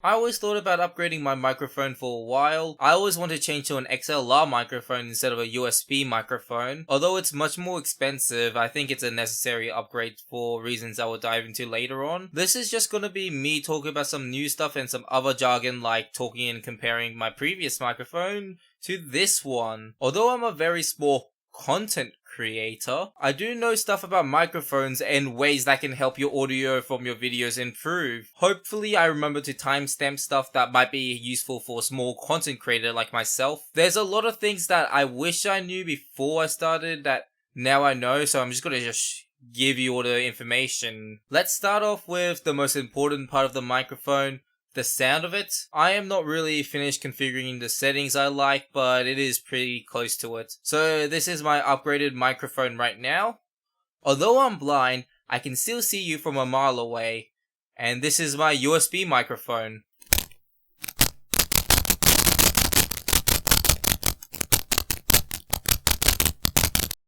I always thought about upgrading my microphone for a while. I always wanted to change to an XLR microphone instead of a USB microphone. Although it's much more expensive, I think it's a necessary upgrade for reasons I will dive into later on. This is just gonna be me talking about some new stuff and some other jargon, like talking and comparing my previous microphone to this one. Although I'm a very small content creator, I do know stuff about microphones and ways that can help your audio from your videos improve. Hopefully I remember to timestamp stuff that might be useful for a small content creator like myself. There's a lot of things that I wish I knew before I started that now I know, so I'm just gonna give you all the information. Let's start off with the most important part of the microphone, the sound of it. I am not really finished configuring the settings I like, but it is pretty close to it. So this is my upgraded microphone right now. Although I'm blind, I can still see you from a mile away. And this is my USB microphone.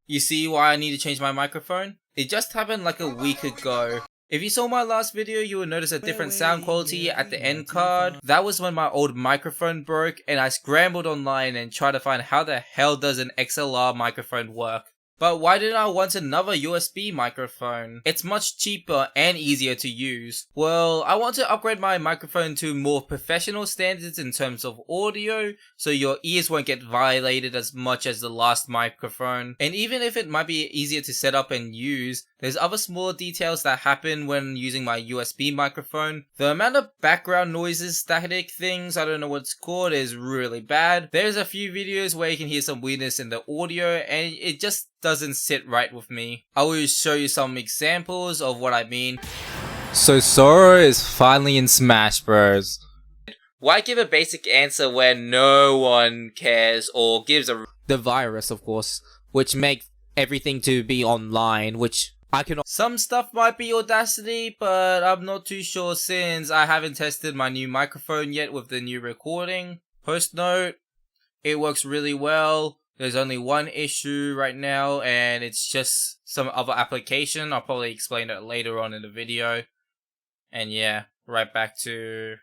You see why I need to change my microphone? It just happened like a week ago. If you saw my last video, you will notice a different sound quality at the end card. That was when my old microphone broke and I scrambled online and tried to find how the hell does an XLR microphone work. But why did I want another USB microphone? It's much cheaper and easier to use. Well, I want to upgrade my microphone to more professional standards in terms of audio, so your ears won't get violated as much as the last microphone. And even if it might be easier to set up and use, there's other small details that happen when using my USB microphone. The amount of background noises, static things, I don't know what it's called, is really bad. There's a few videos where you can hear some weirdness in the audio and it just doesn't sit right with me. I will show you some examples of what I mean. So Sora is finally in Smash Bros. Why give a basic answer when no one cares or gives a... The virus, of course, which makes everything to be online, which I can... Some stuff might be Audacity, but I'm not too sure since I haven't tested my new microphone yet with the new recording. Post note, it works really well. There's only one issue right now, and it's just some other application. I'll probably explain it later on in the video. And yeah, right back to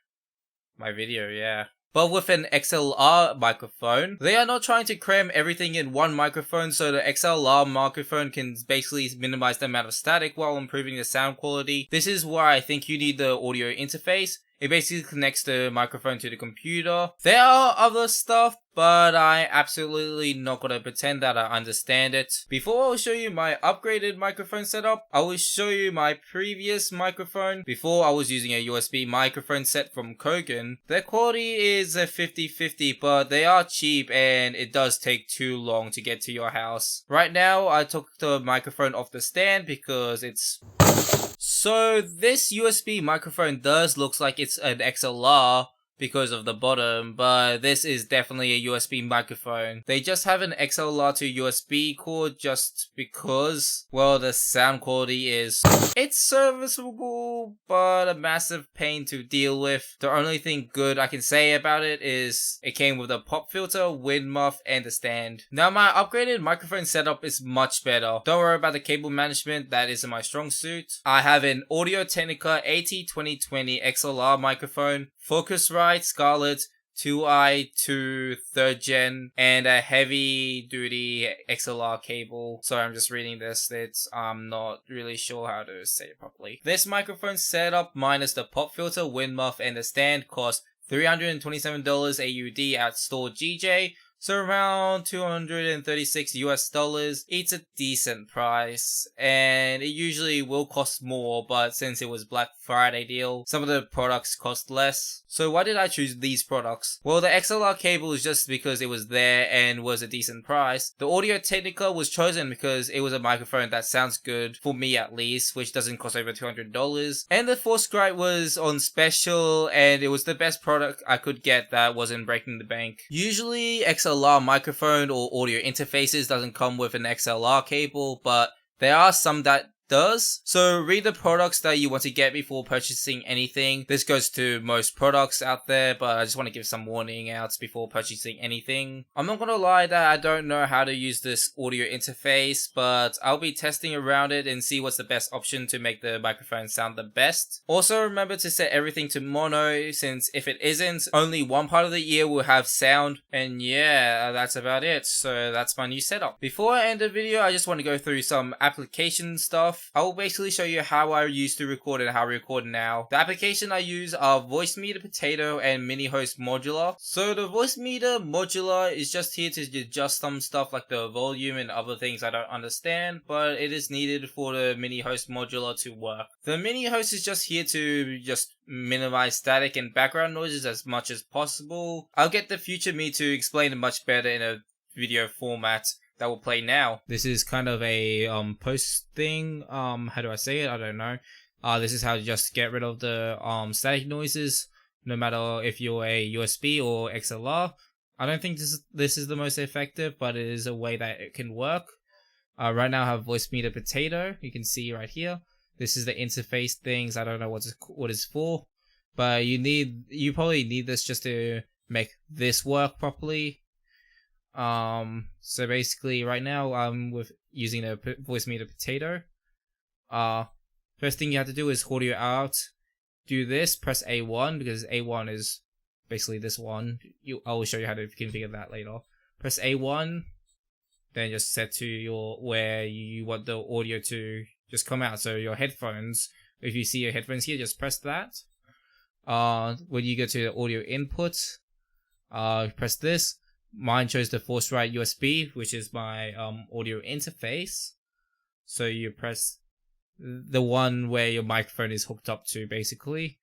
my video, yeah. But with an XLR microphone, they are not trying to cram everything in one microphone, so the XLR microphone can basically minimize the amount of static while improving the sound quality. This is why I think you need the audio interface. It basically connects the microphone to the computer. There are other stuff, but I absolutely not gonna pretend that I understand it. Before I show you my upgraded microphone setup, I will show you my previous microphone. Before I was using a USB microphone set from Kogan. Their quality is a 50-50, but they are cheap and it does take too long to get to your house. Right now, I took the microphone off the stand because it's... So this USB microphone does look like it's an XLR because of the bottom, but this is definitely a USB microphone. They just have an XLR to USB cord just because, well, the sound quality is... It's serviceable, but a massive pain to deal with. The only thing good I can say about it is it came with a pop filter, wind muff, and a stand. Now my upgraded microphone setup is much better. Don't worry about the cable management, that isn't my strong suit. I have an Audio-Technica AT2020 XLR microphone, Focusrite Scarlett 2i2 3rd gen, and a heavy duty XLR cable. Sorry, I'm just reading this. I'm not really sure how to say it properly. This microphone setup minus the pop filter, wind muff, and the stand cost $327 AUD at store GJ. So around 236 US dollars. It's a decent price, and it usually will cost more, but since it was Black Friday deal, some of the products cost less. So why did I choose these products? Well, the XLR cable is just because it was there and was a decent price. The Audio-Technica was chosen because it was a microphone that sounds good, for me at least, which doesn't cost over $200. And the Focusrite was on special, and it was the best product I could get that wasn't breaking the bank. Usually XLR microphone or audio interfaces doesn't come with an XLR cable, but there are some that does. So read the products that you want to get before purchasing anything. This goes to most products out there, but I just want to give some warning outs before purchasing anything. I'm not gonna lie that I don't know how to use this audio interface, but I'll be testing around it and see what's the best option to make the microphone sound the best. Also remember to set everything to mono, since if it isn't, only one part of the ear will have sound. And yeah, that's about it. So that's my new setup. Before I end the video, I just want to go through some application stuff. I will basically show you how I used to record and how I record now. The application I use are Voicemeeter Potato and Mini-Host Modular. So the Voicemeeter Modular is just here to adjust some stuff like the volume and other things I don't understand, but it is needed for the Mini-Host Modular to work. The Mini-Host is just here to just minimize static and background noises as much as possible. I'll get the future me to explain it much better in a video format that will play now. This is kind of a post thing. How do I say it? I don't know. This is how to just get rid of the static noises, no matter if you're a USB or XLR. I don't think this is the most effective, but it is a way that it can work. Right now I have Voicemeeter Potato. You can see right here. This is the interface things. I don't know what it's for, but you probably need this just to make this work properly. So basically right now I'm using a Voicemeeter Potato. First thing you have to do is audio out. Do this, press A1 because A1 is basically this one. I will show you how to configure that later. Press A1, then just set to where you want the audio to just come out. So your headphones, if you see your headphones here, just press that. When you go to the audio input, press this. Mine chose the Force-Right USB, which is my audio interface. So you press the one where your microphone is hooked up to, basically.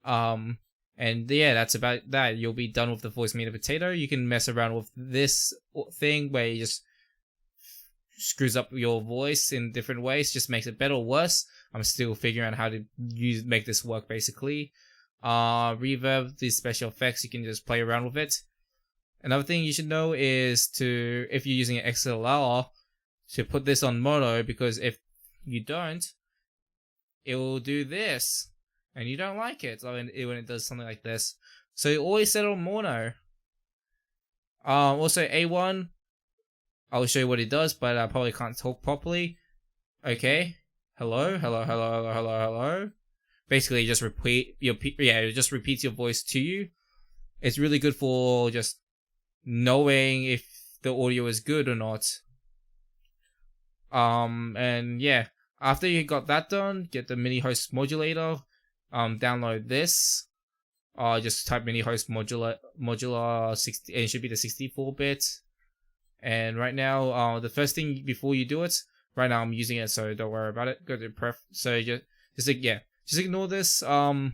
And yeah, that's about that. You'll be done with the Voicemeeter Potato. You can mess around with this thing where you just screws up your voice in different ways, just makes it better or worse. I'm still figuring out how to make this work, basically. Reverb, these special effects, you can just play around with it. Another thing you should know is if you're using an XLR, to put this on mono, because if you don't, it will do this, and you don't like it when it does something like this. So you always set it on mono. Also A1, I'll show you what it does, but I probably can't talk properly. Okay, hello. Basically, just it just repeats your voice to you. It's really good for just knowing if the audio is good or not. And yeah, after you got that done, get the Mini-Host Modulator. Download this. Just type Mini-Host modular 60, and it should be the 64-bit. And right now, the first thing before you do it, right now I'm using it, so don't worry about it. Go to so just ignore this. So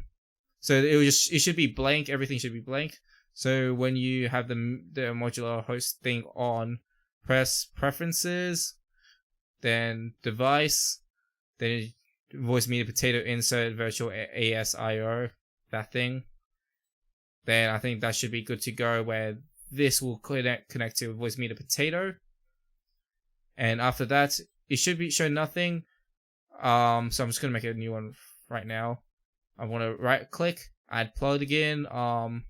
it should be blank. Everything should be blank. So when you have the modular host thing on, press Preferences, then Device, then Voicemeeter Potato Insert Virtual ASIO, that thing. Then I think that should be good to go, where this will connect to Voicemeeter Potato. And after that, it should show nothing. So I'm just gonna make a new one right now. I want to right click, add plugin.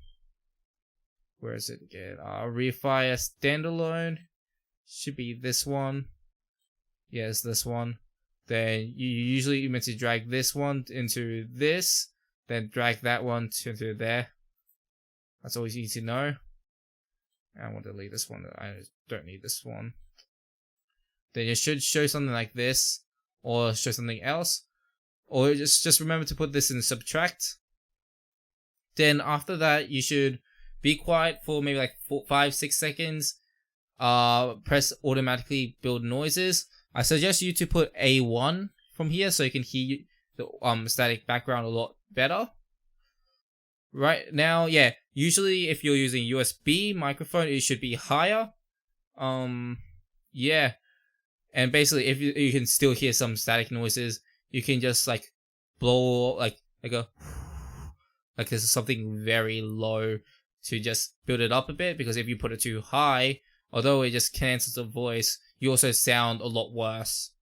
Where is it again? Reify standalone. Should be this one. Yes, this one. Then you're meant to drag this one into this, then drag that one into there. That's always easy to know. I want to delete this one. I don't need this one. Then it should show something like this, or show something else, or just remember to put this in subtract. Then after that, you should be quiet for maybe like 5-6 seconds. Press automatically build noises. I suggest you to put A1 from here so you can hear the static background a lot better. Right now, yeah, usually if you're using USB microphone, it should be higher. Yeah, and basically if you can still hear some static noises, you can just like blow like there's something very low to just build it up a bit, because if you put it too high, although it just cancels the voice, you also sound a lot worse.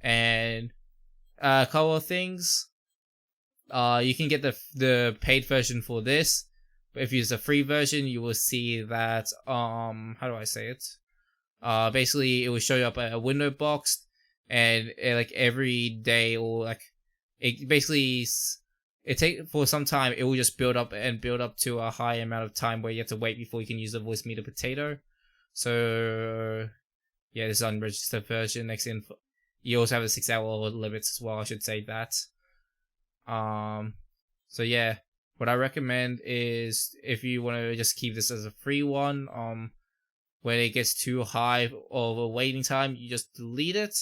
And a couple of things. You can get the paid version for this. But if you use the free version, you will see that how do I say it? Basically it will show you up a window box, and like every day, or like it basically it take for some time, it will just build up to a high amount of time where you have to wait before you can use the Voicemeeter Potato. So yeah, this is unregistered version. Next in, you also have a 6-hour limit as well. I should say that. So yeah, what I recommend is, if you want to just keep this as a free one, when it gets too high of a waiting time, you just delete it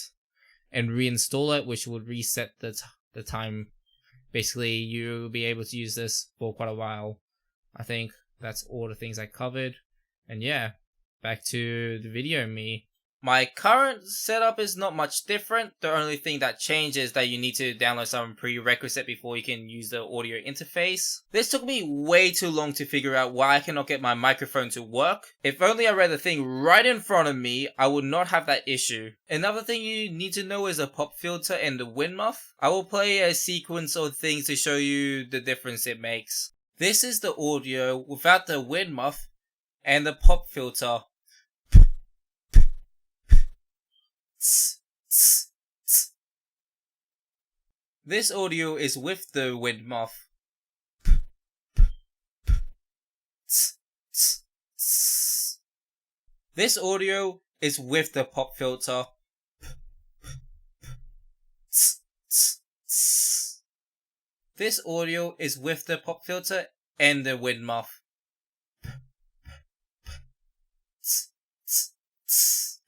and reinstall it, which would reset the time. Basically, you'll be able to use this for quite a while. I think that's all the things I covered. And yeah, back to the video me. My current setup is not much different. The only thing that changes is that you need to download some prerequisite before you can use the audio interface. This took me way too long to figure out why I cannot get my microphone to work. If only I read the thing right in front of me, I would not have that issue. Another thing you need to know is the pop filter and the wind muff. I will play a sequence of things to show you the difference it makes. This is the audio without the wind muff and the pop filter. This audio is with the wind muff. This audio is with the pop filter. This audio is with the pop filter and the wind muff.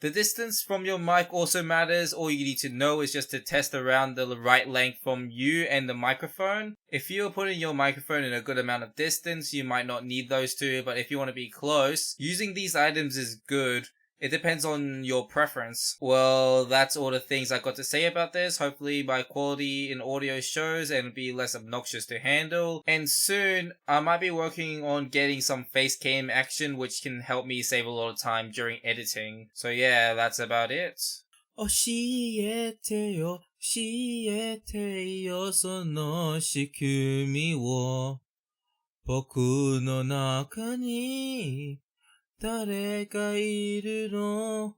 The distance from your mic also matters. All you need to know is just to test around the right length from you and the microphone. If you're putting your microphone in a good amount of distance, you might not need those two, but if you want to be close, using these items is good. It depends on your preference. Well, that's all the things I got to say about this. Hopefully my quality in audio shows and be less obnoxious to handle. And soon, I might be working on getting some face cam action, which can help me save a lot of time during editing. So yeah, that's about it. 教えてよ、教えてよ、その仕組みを。僕の中に誰かいるの